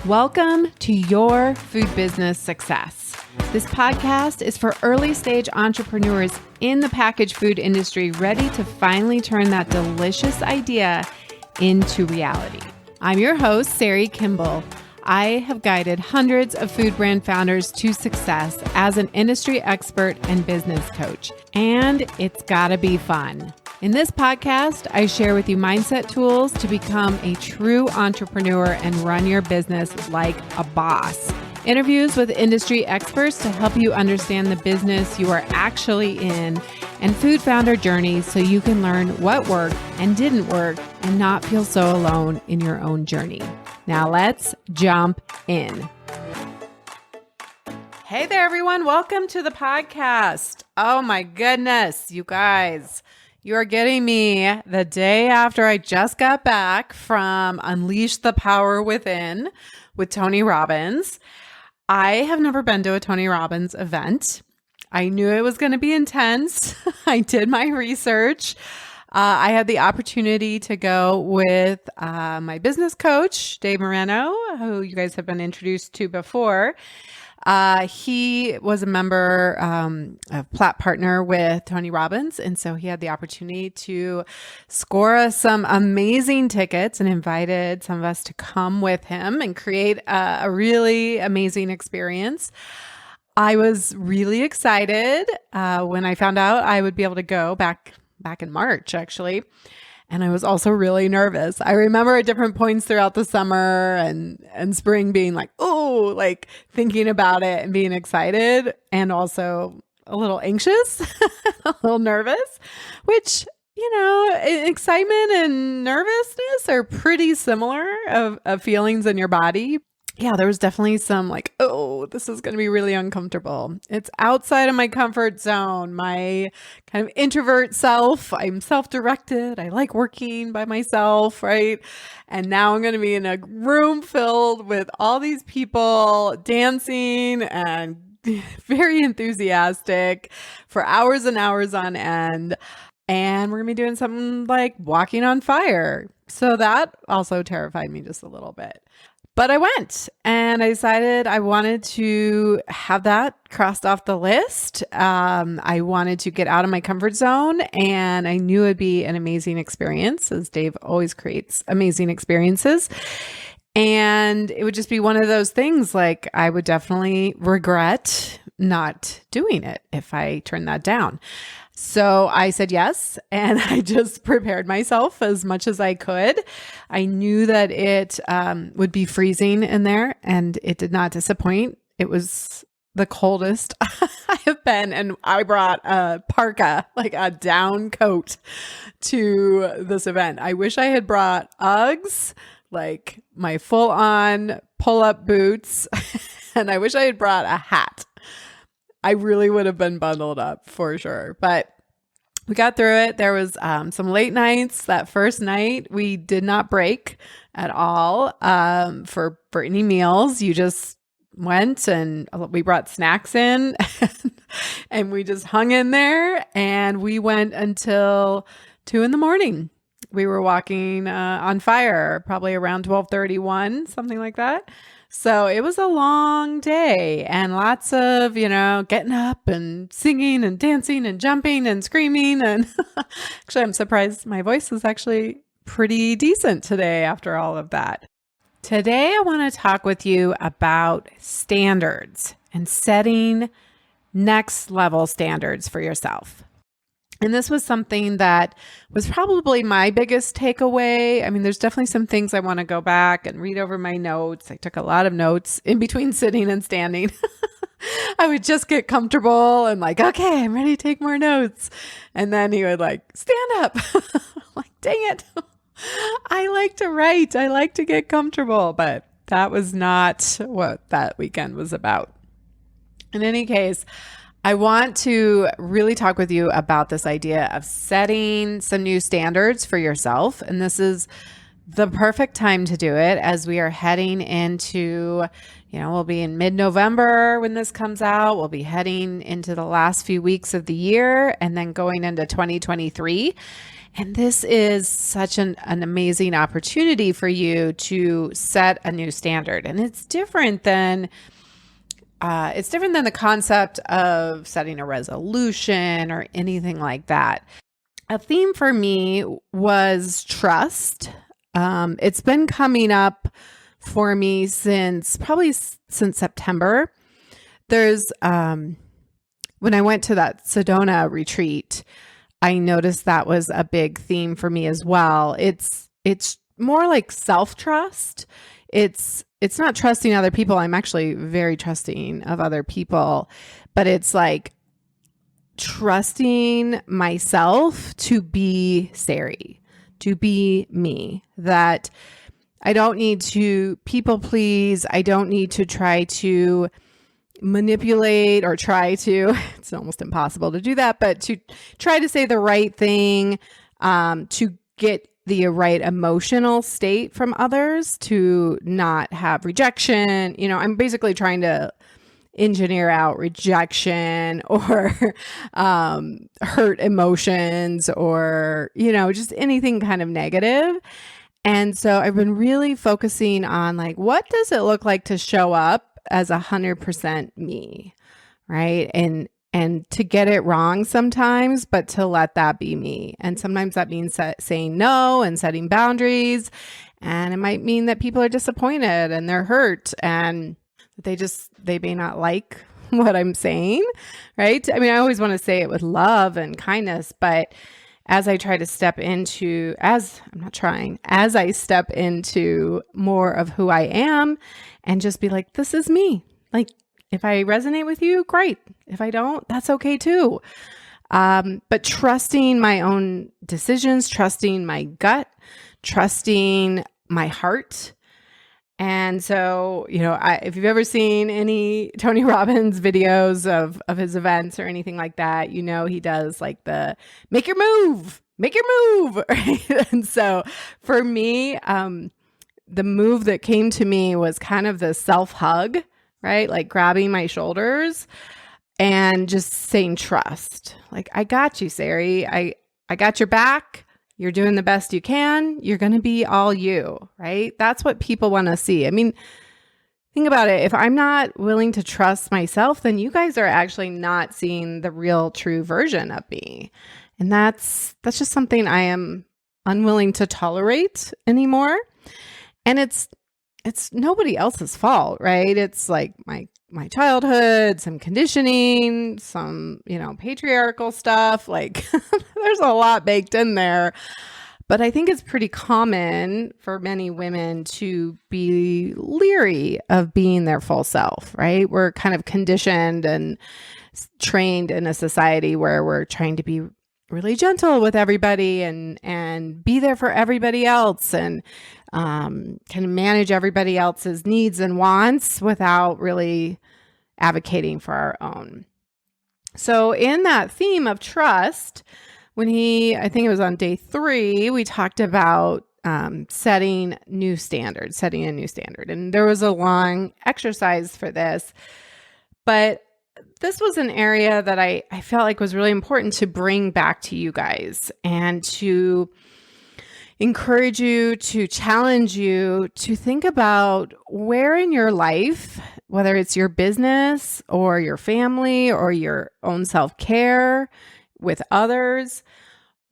Welcome to Your Food Business Success. This podcast is for early stage entrepreneurs in the packaged food industry ready to finally turn that delicious idea into reality. I'm your host, Sari Kimball. I have guided hundreds of food brand founders to success as an industry expert and business coach, and it's gotta be fun. In this podcast, I share with you mindset tools to become a true entrepreneur and run your business like a boss. Interviews with industry experts to help you understand the business you are actually in and food founder journey so you can learn what worked and didn't work and not feel so alone in your own journey. Now let's jump in. Hey there, everyone. Welcome to the podcast. Oh my goodness, you guys. You are getting me the day after I just got back from Unleash the Power Within with Tony Robbins. I have never been to a Tony Robbins event. I knew it was going to be intense. I did my research. I had the opportunity to go with my business coach, Dave Moreno, who you guys have been introduced to before. He was a member, a plat partner with Tony Robbins. And so he had the opportunity to score us some amazing tickets and invited some of us to come with him and create a really amazing experience. I was really excited when I found out I would be able to go back in March, actually. And I was also really nervous. I remember at different points throughout the summer and spring being like, oh, like thinking about it and being excited and also a little anxious, a little nervous, which, you know, excitement and nervousness are pretty similar of feelings in your body. Yeah, there was definitely some like, oh, this is going to be really uncomfortable. It's outside of my comfort zone, my kind of introvert self. I'm self-directed. I like working by myself, right? And now I'm going to be in a room filled with all these people dancing and very enthusiastic for hours and hours on end. And we're going to be doing something like walking on fire. So that also terrified me just a little bit. But I went and I decided I wanted to have that crossed off the list. I wanted to get out of my comfort zone and I knew it'd be an amazing experience, as Dave always creates amazing experiences. And it would just be one of those things like I would definitely regret not doing it if I turned that down. So I said yes, and I just prepared myself as much as I could. I knew that it would be freezing in there, and it did not disappoint. It was the coldest I have been, and I brought a parka, like a down coat, to this event. I wish I had brought Uggs, like my full-on pull-up boots, and I wish I had brought a hat. I really would have been bundled up for sure, but we got through it. There was some late nights. That first night, we did not break at all for any meals. You just went and we brought snacks in and we just hung in there and we went until 2 a.m. We were walking on fire, probably around 12:31, something like that. So it was a long day and lots of, getting up and singing and dancing and jumping and screaming. And actually, I'm surprised my voice is actually pretty decent today after all of that. Today, I want to talk with you about standards and setting next level standards for yourself. And this was something that was probably my biggest takeaway. I mean, there's definitely some things I want to go back and read over my notes. I took a lot of notes in between sitting and standing. I would just get comfortable and like, okay, I'm ready to take more notes. And then he would like, stand up. Like, dang it. I like to write. I like to get comfortable. But that was not what that weekend was about. In any case, I want to really talk with you about this idea of setting some new standards for yourself. And this is the perfect time to do it as we are heading into, we'll be in mid-November when this comes out. We'll be heading into the last few weeks of the year and then going into 2023. And this is such an amazing opportunity for you to set a new standard. And it's different than the concept of setting a resolution or anything like that. A theme for me was trust. It's been coming up for me since September. There's when I went to that Sedona retreat, I noticed that was a big theme for me as well. It's more like self-trust. It's not trusting other people. I'm actually very trusting of other people, but it's like trusting myself to be Sari, to be me, that I don't need to people please. I don't need to try to manipulate or it's almost impossible to do that, but to try to say the right thing, to get the right emotional state from others, to not have rejection. I'm basically trying to engineer out rejection or hurt emotions or, just anything kind of negative. And so I've been really focusing on like, what does it look like to show up as 100% me, right? And to get it wrong sometimes, but to let that be me. And sometimes that means saying no and setting boundaries. And it might mean that people are disappointed and they're hurt and they may not like what I'm saying, right? I mean, I always want to say it with love and kindness, but as I step into more of who I am and just be like, this is me. Like, if I resonate with you, great. If I don't, that's okay too. But trusting my own decisions, trusting my gut, trusting my heart. And so, if you've ever seen any Tony Robbins videos of his events or anything like that, he does like the make your move, right? And so for me, the move that came to me was kind of the self-hug, right? Like grabbing my shoulders and just saying trust. Like, I got you, Sari. I got your back. You're doing the best you can. You're going to be all you, right? That's what people want to see. I mean, think about it. If I'm not willing to trust myself, then you guys are actually not seeing the real true version of me. And that's just something I am unwilling to tolerate anymore. And it's nobody else's fault, right? It's like my childhood, some conditioning, some, patriarchal stuff. Like there's a lot baked in there. But I think it's pretty common for many women to be leery of being their full self, right? We're kind of conditioned and trained in a society where we're trying to be really gentle with everybody and be there for everybody else and kind of manage everybody else's needs and wants without really advocating for our own. So in that theme of trust, I think it was on day 3, we talked about setting a new standard. And there was a long exercise for this, but this was an area that I felt like was really important to bring back to you guys and to encourage you, to challenge you to think about where in your life, whether it's your business or your family or your own self-care with others,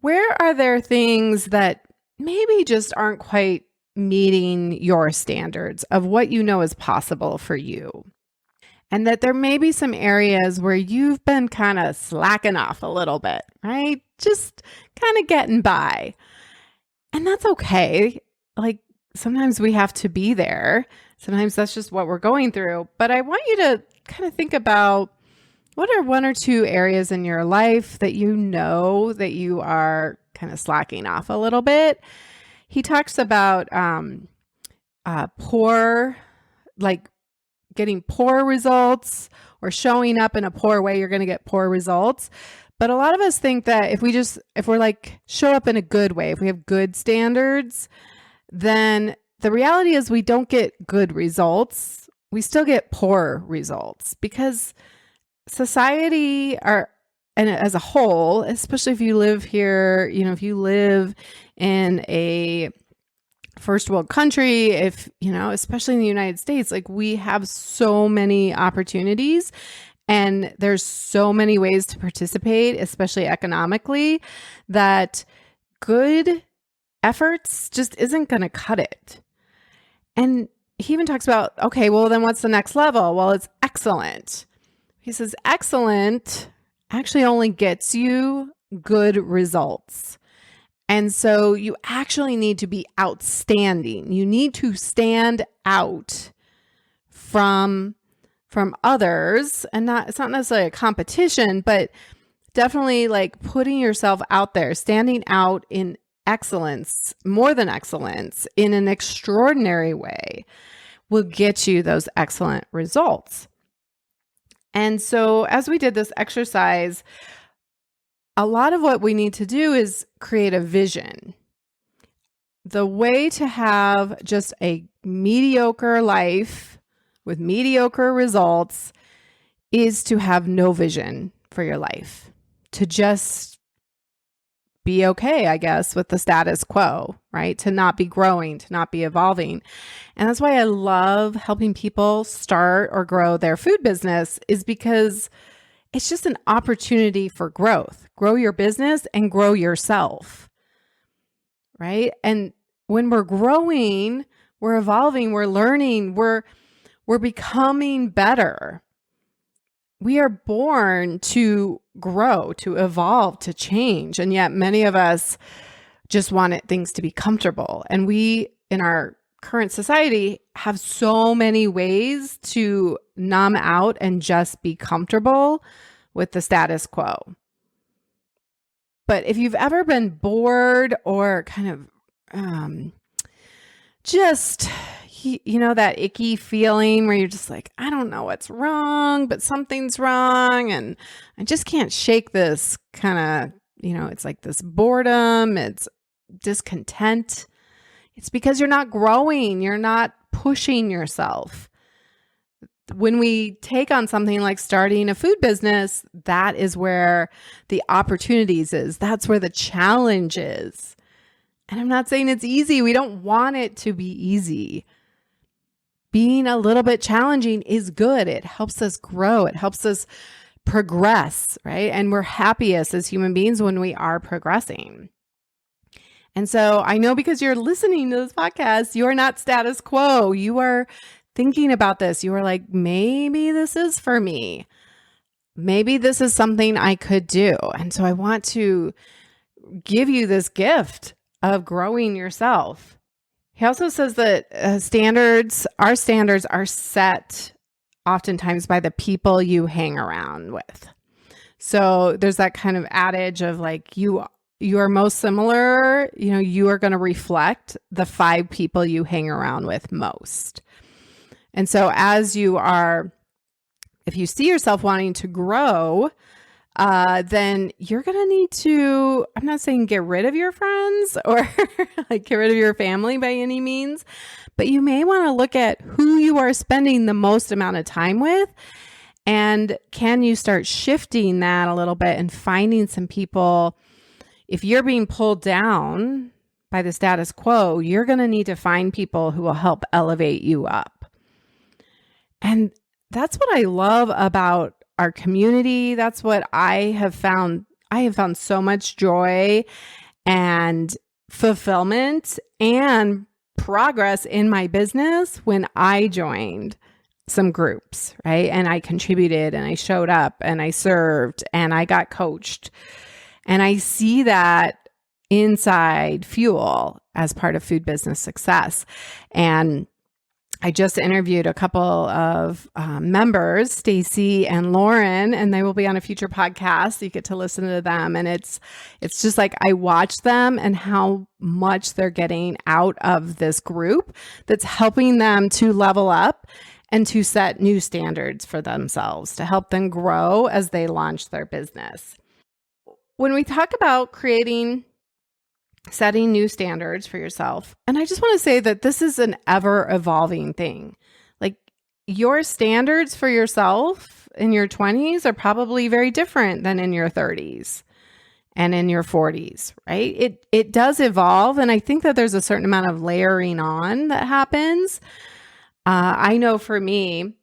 where are there things that maybe just aren't quite meeting your standards of what you know is possible for you? And that there may be some areas where you've been kind of slacking off a little bit, right? Just kind of getting by. And that's okay. Like sometimes we have to be there. Sometimes that's just what we're going through. But I want you to kind of think about what are 1 or 2 areas in your life that you know that you are kind of slacking off a little bit. He talks about getting poor results or showing up in a poor way, you're going to get poor results. But a lot of us think that if we're like show up in a good way, if we have good standards, then the reality is we don't get good results. We still get poor results because society, and as a whole, especially if you live here, if you live in a first world country, especially in the United States, like we have so many opportunities and there's so many ways to participate, especially economically, that good efforts just isn't going to cut it. And he even talks about, okay, well, then what's the next level? Well, it's excellent. He says excellent actually only gets you good results. And so you actually need to be outstanding. You need to stand out from others, and it's not necessarily a competition, but definitely like putting yourself out there, standing out in excellence, more than excellence, in an extraordinary way will get you those excellent results. And so as we did this exercise, a lot of what we need to do is create a vision. The way to have just a mediocre life with mediocre results is to have no vision for your life, to just be okay, I guess, with the status quo, right? To not be growing, to not be evolving. And that's why I love helping people start or grow their food business, is because it's just an opportunity for growth. Grow your business and grow yourself, right? And when we're growing, we're evolving, we're learning, we're becoming better. We are born to grow, to evolve, to change. And yet many of us just want things to be comfortable. And we, in our current society, have so many ways to numb out and just be comfortable with the status quo. But if you've ever been bored or kind of just, that icky feeling where you're just like, I don't know what's wrong, but something's wrong. And I just can't shake this kind of, it's like this boredom, it's discontent. It's because you're not growing. You're not pushing yourself. When we take on something like starting a food business, that is where the opportunities is. That's where the challenge is. And I'm not saying it's easy. We don't want it to be easy. Being a little bit challenging is good. It helps us grow. It helps us progress, right? And we're happiest as human beings when we are progressing. And so I know, because you're listening to this podcast, you are not status quo. You are thinking about this. You are like, maybe this is for me. Maybe this is something I could do. And so I want to give you this gift of growing yourself. He also says that our standards are set oftentimes by the people you hang around with. So there's that kind of adage of like, you are most similar, you are going to reflect the 5 people you hang around with most. And so if you see yourself wanting to grow, then you're going to need to, I'm not saying get rid of your friends or like get rid of your family by any means, but you may want to look at who you are spending the most amount of time with. And can you start shifting that a little bit and finding some people? If you're being pulled down by the status quo, you're going to need to find people who will help elevate you up. And that's what I love about our community. That's what I have found. I have found so much joy and fulfillment and progress in my business when I joined some groups, right? And I contributed and I showed up and I served and I got coached. And I see that inside fuel as part of food business success. And I just interviewed a couple of members, Stacy and Lauren, and they will be on a future podcast. You get to listen to them. And it's just like I watch them and how much they're getting out of this group that's helping them to level up and to set new standards for themselves, to help them grow as they launch their business. When we talk about setting new standards for yourself, and I just want to say that this is an ever evolving thing. Like your standards for yourself in your 20s are probably very different than in your 30s and in your 40s, right? It does evolve. And I think that there's a certain amount of layering on that happens. I know for me,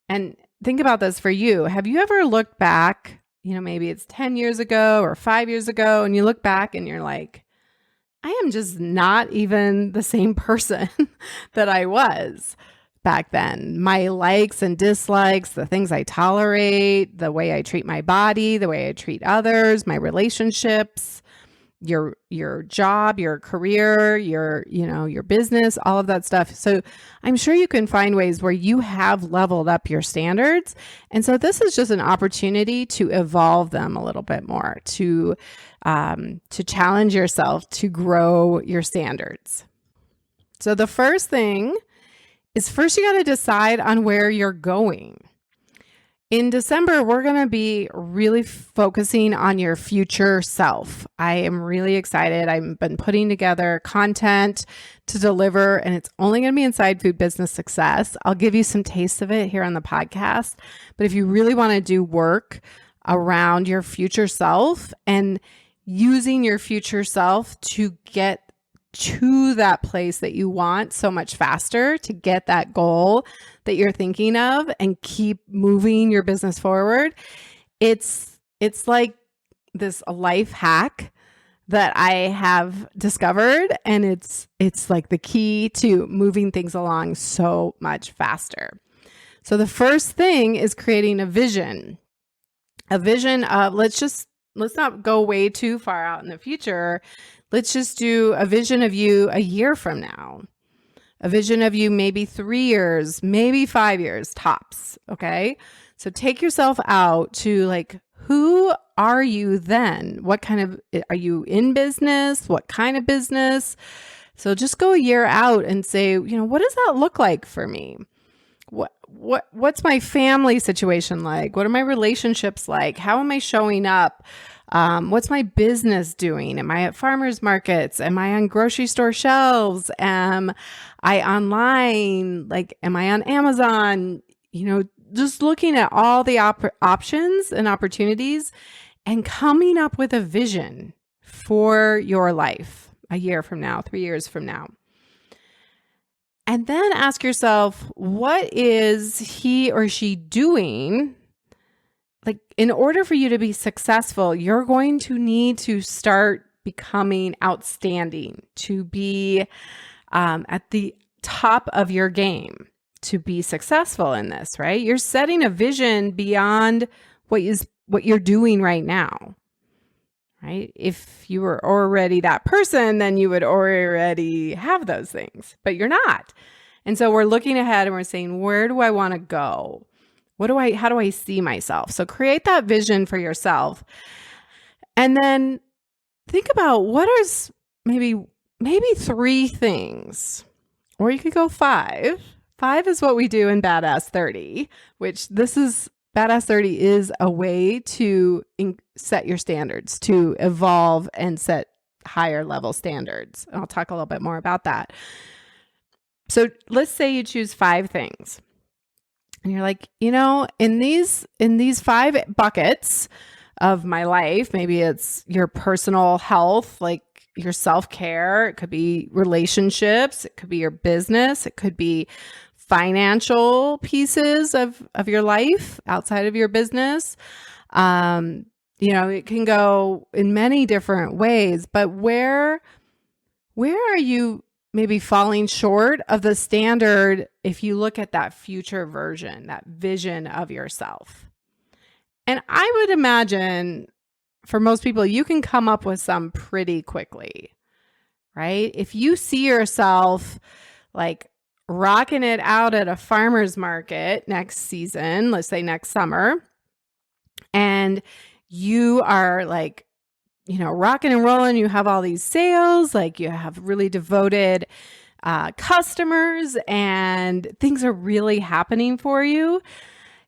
and think about this for you. Have you ever looked back, maybe it's 10 years ago or 5 years ago, and you look back and you're like, I am just not even the same person that I was back then. My likes and dislikes, the things I tolerate, the way I treat my body, the way I treat others, my relationships, your job, your career, your business, all of that stuff. So I'm sure you can find ways where you have leveled up your standards. And so this is just an opportunity to evolve them a little bit more, to challenge yourself to grow your standards. So the first thing is you got to decide on where you're going. In December, we're going to be really focusing on your future self. I am really excited. I've been putting together content to deliver, and it's only going to be inside Food Business Success. I'll give you some tastes of it here on the podcast. But if you really want to do work around your future self and using your future self to get to that place that you want so much faster, to get that goal that you're thinking of and keep moving your business forward. It's like this life hack that I have discovered, and it's like the key to moving things along so much faster. So the first thing is creating a vision of, let's not go way too far out in the future. Let's just do a vision of you a year from now, a vision of you maybe 3 years, maybe 5 years tops. Okay. So take yourself out to who are you then? What kind of, are you in business? What kind of business? So just go a year out and say, what does that look like for me? What's my family situation like? What are my relationships like? How am I showing up? What's my business doing? Am I at farmers markets? Am I on grocery store shelves? Am I online? Am I on Amazon? Just looking at all the options and opportunities and coming up with a vision for your life a year from now, 3 years from now. And then ask yourself, what is he or she doing? In order for you to be successful, you're going to need to start becoming outstanding, to be at the top of your game, to be successful in this, right? You're setting a vision beyond what you're doing right now, right? If you were already that person, then you would already have those things, but you're not. And so we're looking ahead and we're saying, where do I want to go? How do I see myself? So create that vision for yourself. And then think about what is maybe 3 things, or you could go 5. 5 is what we do in Badass 30, which Badass 30 is a way to set your standards, to evolve and set higher level standards. And I'll talk a little bit more about that. So let's say you choose 5 things. And you're like, in these 5 buckets of my life, maybe it's your personal health, like your self-care. It could be relationships. It could be your business. It could be financial pieces of your life outside of your business. It can go in many different ways, but where are you maybe falling short of the standard if you look at that future version, that vision of yourself? And I would imagine for most people, you can come up with some pretty quickly, right? If you see yourself rocking it out at a farmer's market next season, let's say next summer, and you are rocking and rolling, you have all these sales, you have really devoted customers and things are really happening for you.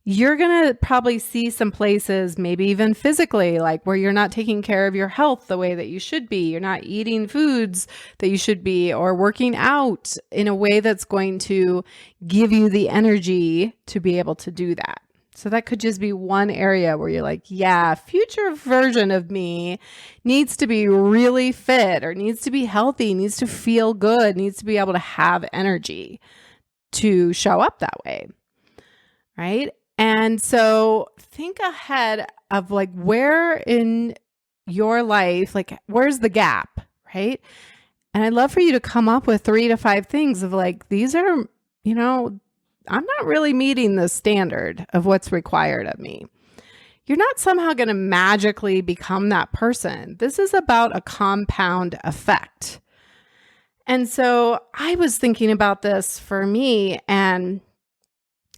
you're going to probably see some places, maybe even physically, like where you're not taking care of your health the way that you should be. You're not eating foods that you should be, or working out in a way that's going to give you the energy to be able to do that. So that could just be one area where you're like, yeah, future version of me needs to be really fit, or needs to be healthy, needs to feel good, needs to be able to have energy to show up that way. Right? And so think ahead of like where in your life, like where's the gap, right? And I'd love for you to come up with 3 to 5 things of like, these are, I'm not really meeting the standard of what's required of me. You're not somehow going to magically become that person. This is about a compound effect. And so I was thinking about this for me, and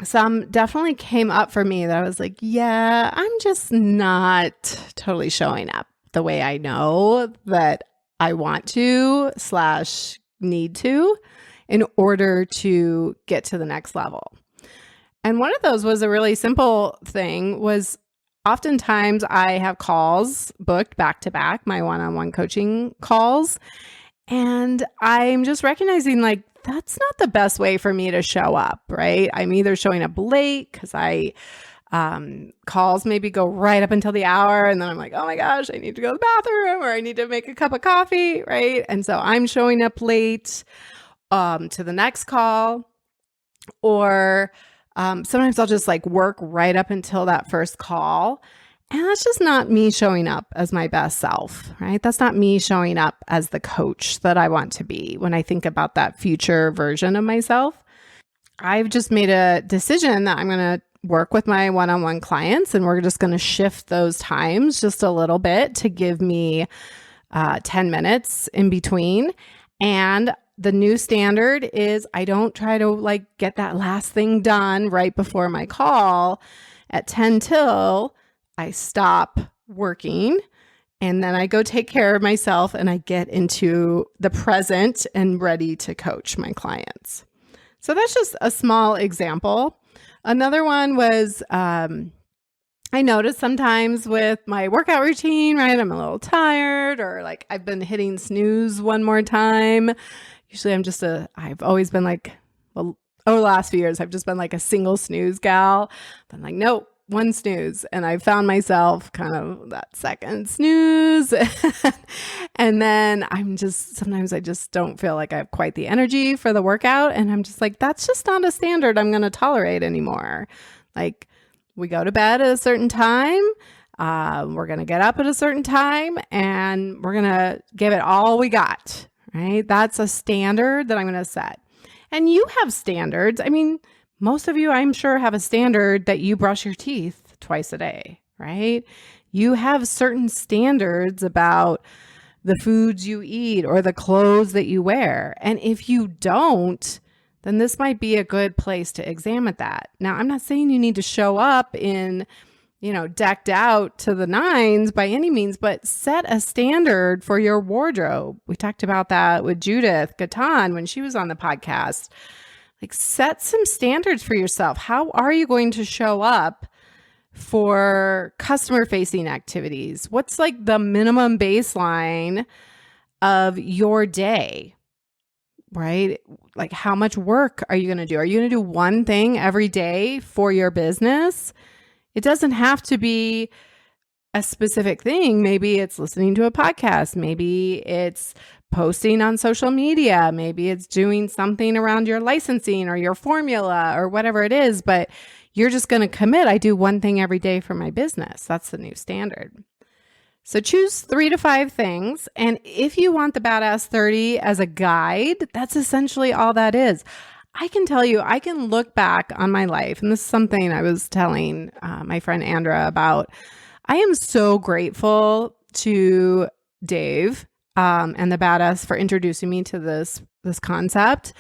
some definitely came up for me that I was like, yeah, I'm just not totally showing up the way I know that I want to / need to in order to get to the next level. And one of those was a really simple thing was oftentimes I have calls booked back to back, my one-on-one coaching calls. And I'm just recognizing like, that's not the best way for me to show up, right? I'm either showing up late because calls maybe go right up until the hour. And then I'm like, oh my gosh, I need to go to the bathroom, or I need to make a cup of coffee, right? And so I'm showing up late to the next call, or sometimes I'll just like work right up until that first call. And that's just not me showing up as my best self, right? That's not me showing up as the coach that I want to be when I think about that future version of myself. I've just made a decision that I'm going to work with my one-on-one clients, and we're just going to shift those times just a little bit to give me 10 minutes in between. And the new standard is I don't try to like get that last thing done right before my call at 10 till I stop working, and then I go take care of myself and I get into the present and ready to coach my clients. So that's just a small example. Another one was I notice sometimes with my workout routine, right? I'm a little tired, or like I've been hitting snooze one more time. Usually I've always been like, well, over the last few years, I've just been like a single snooze gal. But I'm like, nope. One snooze. And I found myself kind of that second snooze. And then sometimes I just don't feel like I have quite the energy for the workout. And I'm just like, that's just not a standard I'm going to tolerate anymore. Like, we go to bed at a certain time. We're going to get up at a certain time, and we're going to give it all we got, right? That's a standard that I'm going to set. And you have standards. I mean, most of you, I'm sure, have a standard that you brush your teeth twice a day, right? You have certain standards about the foods you eat or the clothes that you wear. And if you don't, then this might be a good place to examine that. Now, I'm not saying you need to show up in, decked out to the nines by any means, but set a standard for your wardrobe. We talked about that with Judith Gatan when she was on the podcast. Like, set some standards for yourself. How are you going to show up for customer-facing activities? What's like the minimum baseline of your day, right? Like, how much work are you going to do? Are you going to do one thing every day for your business? It doesn't have to be a specific thing. Maybe it's listening to a podcast. Maybe it's posting on social media. Maybe it's doing something around your licensing or your formula or whatever it is, but you're just going to commit. I do one thing every day for my business. That's the new standard. So choose 3 to 5 things. And if you want the Badass 30 as a guide, that's essentially all that is. I can tell you, I can look back on my life, and this is something I was telling my friend Andra about. I am so grateful to Dave and the Badass for introducing me to this concept.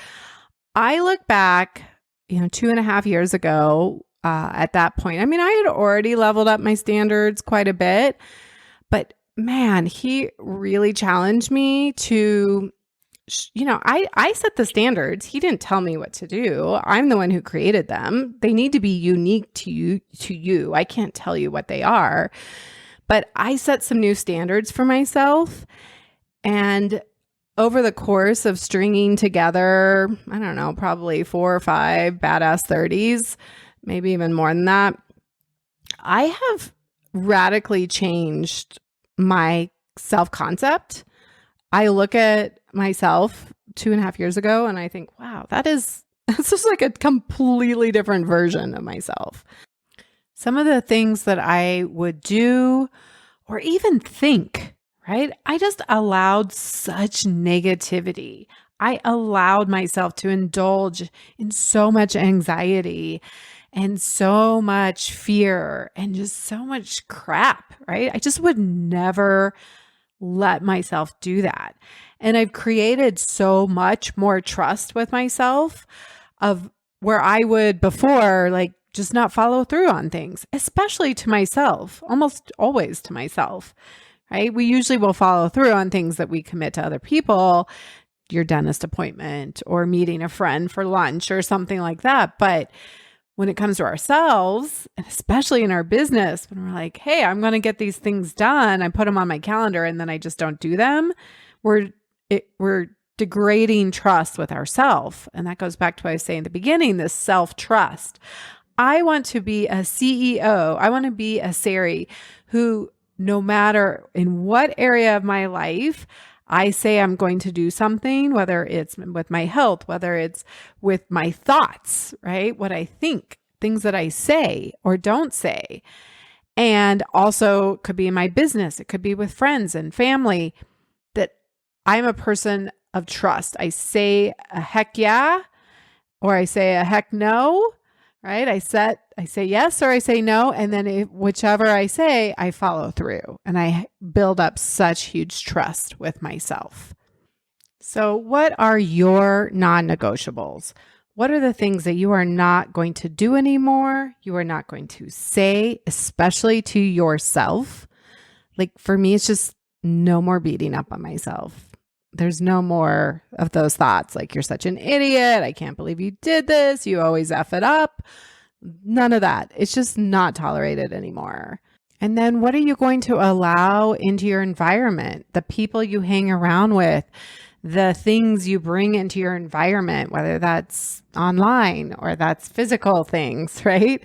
I look back, 2.5 years ago at that point. I mean, I had already leveled up my standards quite a bit, but man, he really challenged me to I set the standards. He didn't tell me what to do. I'm the one who created them. They need to be unique to you. I can't tell you what they are, but I set some new standards for myself. And over the course of stringing together, I don't know, probably 4 or 5 badass 30s, maybe even more than that, I have radically changed my self-concept. I look at myself 2.5 years ago and I think, wow, that's just like a completely different version of myself. Some of the things that I would do or even think, right? I just allowed such negativity. I allowed myself to indulge in so much anxiety and so much fear and just so much crap, right? I just would never let myself do that. And I've created so much more trust with myself of where I would before, like, just not follow through on things, especially to myself, almost always to myself, right? We usually will follow through on things that we commit to other people, your dentist appointment or meeting a friend for lunch or something like that. But when it comes to ourselves, and especially in our business, when we're like, hey, I'm going to get these things done, I put them on my calendar and then I just don't do them, we're degrading trust with ourselves. And that goes back to what I was saying at the beginning, this self-trust. I want to be a CEO. I want to be a Sari who, no matter in what area of my life, I say I'm going to do something, whether it's with my health, whether it's with my thoughts, right? What I think, things that I say or don't say. And also could be in my business. It could be with friends and family, that I'm a person of trust. I say a heck yeah, or I say a heck no, right? I say yes or I say no. And then whichever I say, I follow through and I build up such huge trust with myself. So what are your non-negotiables? What are the things that you are not going to do anymore? You are not going to say, especially to yourself. Like for me, it's just no more beating up on myself. There's no more of those thoughts like, you're such an idiot. I can't believe you did this. You always F it up. None of that. It's just not tolerated anymore. And then what are you going to allow into your environment? The people you hang around with, the things you bring into your environment, whether that's online or that's physical things, right?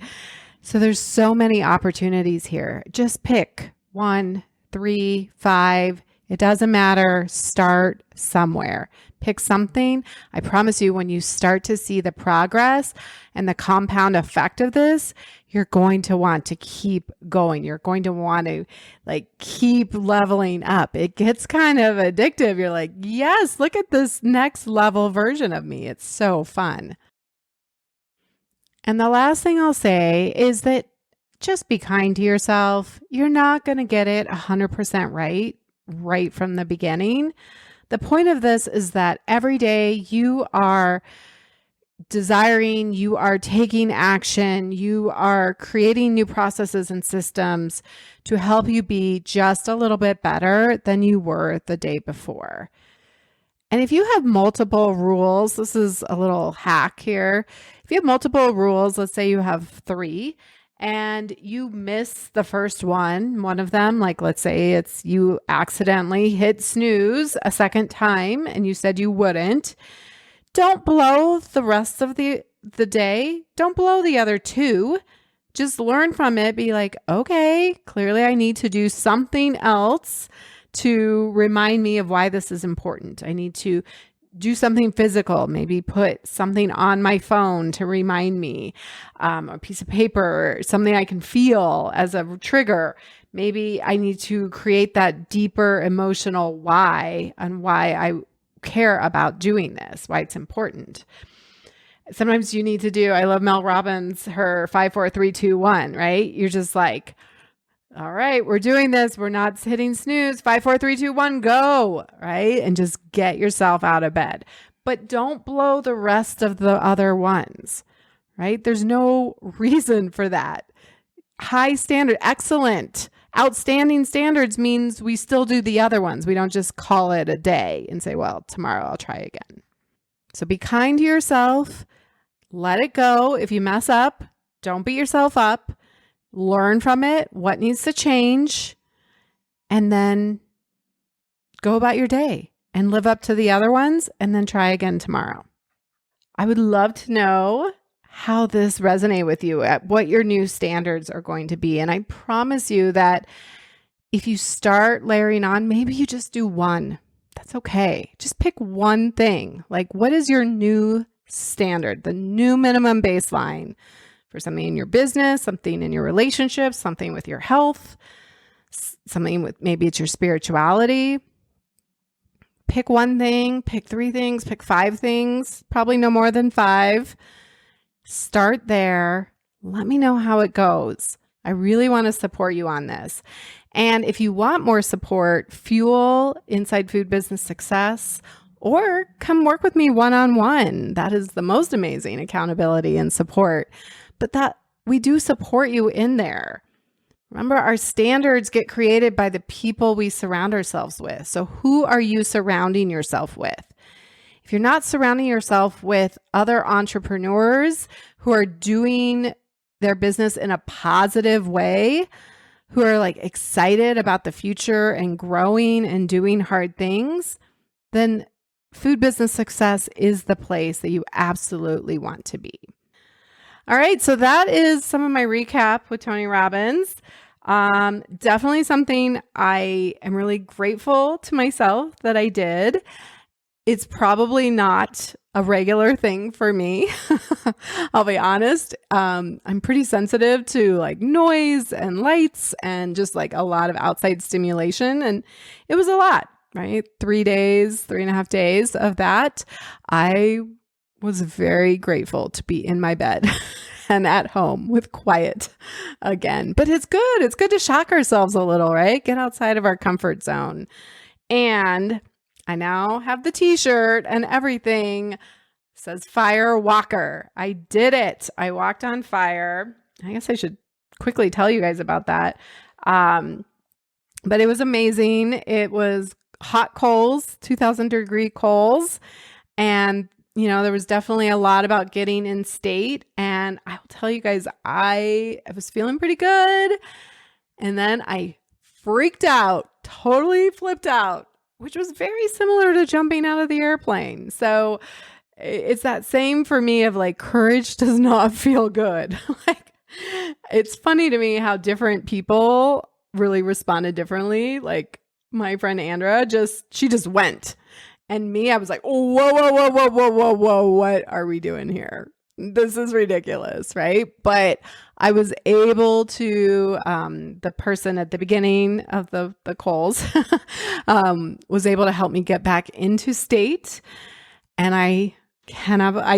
So there's so many opportunities here. Just pick 1, 3, 5. It doesn't matter. Start somewhere. Pick something. I promise you, when you start to see the progress and the compound effect of this, you're going to want to keep going. You're going to want to keep leveling up. It gets kind of addictive. You're like, yes, look at this next level version of me. It's so fun. And the last thing I'll say is that just be kind to yourself. You're not going to get it 100% right from the beginning. The point of this is that every day you are desiring, you are taking action, you are creating new processes and systems to help you be just a little bit better than you were the day before. And if you have multiple rules, this is a little hack here. If you have multiple rules, let's say you have 3, and you miss the first one of them, like let's say it's you accidentally hit snooze a second time and you said you wouldn't, don't blow the rest of the day. Don't blow the other 2. Just learn from it. Be like, okay, clearly I need to do something else to remind me of why this is important. I need to do something physical, maybe put something on my phone to remind me, a piece of paper, something I can feel as a trigger. Maybe I need to create that deeper emotional why and why I care about doing this, why it's important. Sometimes you need to do, I love Mel Robbins, her 5, 4, 3, 2, 1, right? You're just like, all right, we're doing this. We're not hitting snooze. 5, 4, 3, 2, 1, go, right? And just get yourself out of bed. But don't blow the rest of the other ones, right? There's no reason for that. High standard, excellent outstanding standards means we still do the other ones. We don't just call it a day and say, well, tomorrow I'll try again. So be kind to yourself. Let it go. If you mess up, don't beat yourself up. Learn from it, what needs to change, and then go about your day and live up to the other ones and then try again tomorrow. I would love to know how this resonates with you, at what your new standards are going to be. And I promise you that if you start layering on, maybe you just do one. That's okay. Just pick one thing. Like, what is your new standard, the new minimum baseline for something in your business, something in your relationships, something with your health, something with maybe it's your spirituality. Pick one thing, pick 3 things, pick 5 things, probably no more than 5. Start there. Let me know how it goes. I really want to support you on this. And if you want more support, fuel Inside Food Business Success, or come work with me one-on-one. That is the most amazing accountability and support. But that we do support you in there. Remember, our standards get created by the people we surround ourselves with. So who are you surrounding yourself with? If you're not surrounding yourself with other entrepreneurs who are doing their business in a positive way, who are like excited about the future and growing and doing hard things, then Food Business Success is the place that you absolutely want to be. All right, so that is some of my recap with Tony Robbins. Definitely something I am really grateful to myself that I did. It's probably not a regular thing for me. I'll be honest. I'm pretty sensitive to like noise and lights and just like a lot of outside stimulation. And it was a lot, right? 3.5 days of that. I was very grateful to be in my bed and at home with quiet again. But it's good. It's good to shock ourselves a little, right? Get outside of our comfort zone. And I now have the t-shirt and everything. It says Fire Walker. I did it. I walked on fire. I guess I should quickly tell you guys about that. But it was amazing. It was hot coals, 2,000 degree coals. And you know, there was definitely a lot about getting in state. And I'll tell you guys, I was feeling pretty good. And then I freaked out, totally flipped out, which was very similar to jumping out of the airplane. So it's that same for me of like, courage does not feel good. Like, it's funny to me how different people really responded differently. Like my friend Andra, she just went. And me, I was like, oh, whoa, what are we doing here? This is ridiculous, right? But I was able to, the person at the beginning of the calls was able to help me get back into state. And I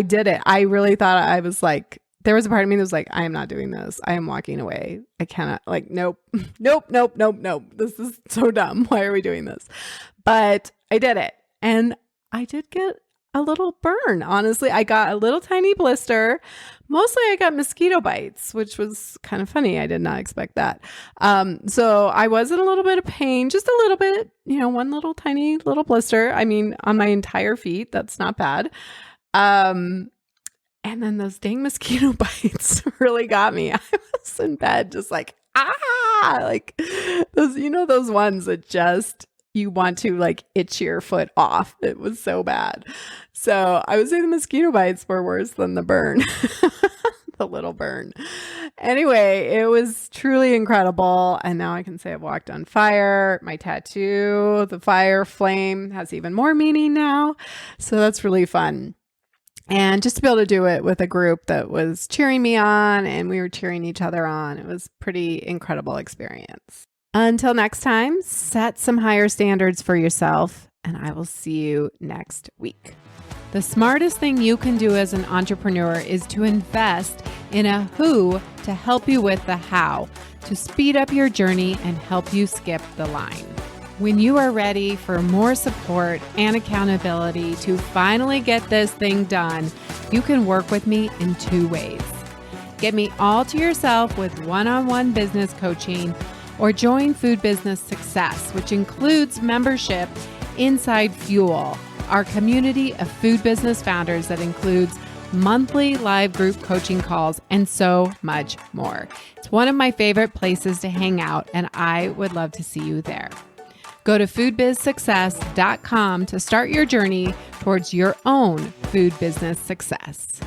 did it. I really thought I was like, there was a part of me that was like, I am not doing this. I am walking away. I cannot, like, nope. This is so dumb. Why are we doing this? But I did it. And I did get a little burn. Honestly, I got a little tiny blister. Mostly I got mosquito bites, which was kind of funny. I did not expect that. So I was in a little bit of pain, just a little bit, one little tiny little blister. I mean, on my entire feet, that's not bad. And then those dang mosquito bites really got me. I was in bed just like, like those, those ones that just, you want to like itch your foot off. It was so bad. So I would say the mosquito bites were worse than the burn, the little burn. Anyway, it was truly incredible. And now I can say I've walked on fire. My tattoo, the fire flame, has even more meaning now. So that's really fun. And just to be able to do it with a group that was cheering me on and we were cheering each other on, it was pretty incredible experience. Until next time, set some higher standards for yourself, and I will see you next week. The smartest thing you can do as an entrepreneur is to invest in a who to help you with the how, to speed up your journey and help you skip the line. When you are ready for more support and accountability to finally get this thing done, you can work with me in 2 ways. Get me all to yourself with one-on-one business coaching, or join Food Business Success, which includes membership inside Fuel, our community of food business founders that includes monthly live group coaching calls and so much more. It's one of my favorite places to hang out, and I would love to see you there. Go to foodbizsuccess.com to start your journey towards your own food business success.